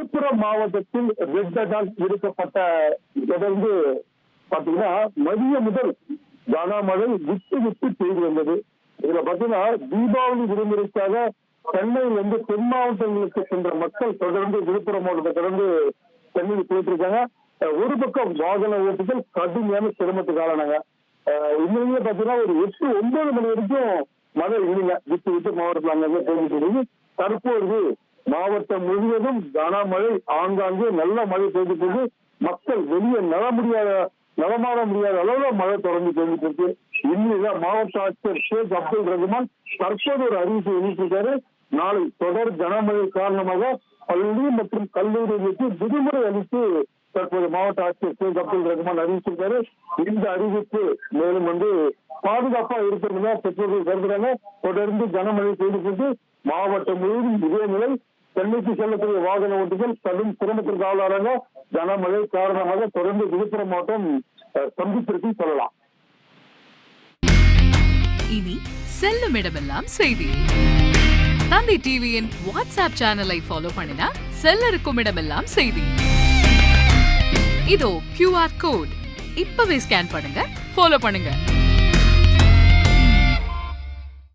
விழுப்புரம் மாவட்டத்தில் red alert விடுக்கப்பட்ட தொடர்ந்து பாத்தீங்கன்னா மதியம் முதல் கனமழை விட்டு விட்டு பெய்து வந்தது. இதுல பாத்தீங்கன்னா தீபாவளி விடுமுறைக்காக சென்னையிலிருந்து தென் மாவட்டங்களுக்கு சென்ற மக்கள் தொடர்ந்து விழுப்புரம் மாவட்டத்தை தொடர்ந்து சென்னைக்கு போயிட்டு இருக்காங்க. ஒரு பக்கம் வாகன ஓட்டுகள் கடுமையான சிரமத்துக்கு ஆளானாங்க. இன்னுமே பாத்தீங்கன்னா ஒரு 8-9 மணி வரைக்கும் மழை இல்லைங்க. விட்டு விட்டு மாவட்டத்தில் அங்கங்க பெய்து. தற்போது மாவட்டம் முழுவதும் கனமழை, ஆங்காங்கே நல்ல மழை பெய்து மக்கள் வெளியே நடமாட முடியாத அளவுல மழை தொடர்ந்து பெய்துட்டு இருக்கு. இன்னும் மாவட்ட ஆட்சியர் ஷேக் அப்துல் ரஹ்மான் தற்போது ஒரு அறிவிப்பு வெளியிட்டிருக்காரு. நாளை தொடர் கனமழை காரணமாக பள்ளி மற்றும் கல்லூரிகளுக்கு விடுமுறை அளித்து தற்போது மாவட்ட ஆட்சியர் ஷேக் அப்துல் ரஹ்மான் அறிவிச்சிருக்காரு. இந்த அறிவிப்பு மேலும் பாதுகாப்பா இருக்கிறதா பெற்றோர்கள் கருதுறாங்க. தொடர்ந்து கனமழை பெய்து மாவட்டம் முழுவதும் இதே நிலை. சென்னைக்கு செல்லக்கூடிய வாகன ஓட்டிகள் கடும் சிரமத்திற்கு ஆளாறாங்க. கனமழை காரணமாக தொடர்ந்து விழுப்புரம் மாவட்டம் சந்திப்பிற்கு சொல்லலாம். இனி செல்லும் இடமெல்லாம் செய்தி. தந்தை டிவியின் வாட்ஸ்அப் சேனலை ஃபாலோ பண்ணினா செல்ல இருக்கும் இடமெல்லாம் செய்தி. இதோ QR கோட் இப்பவே ஸ்கேன் பண்ணுங்க, ஃபாலோ பண்ணுங்க.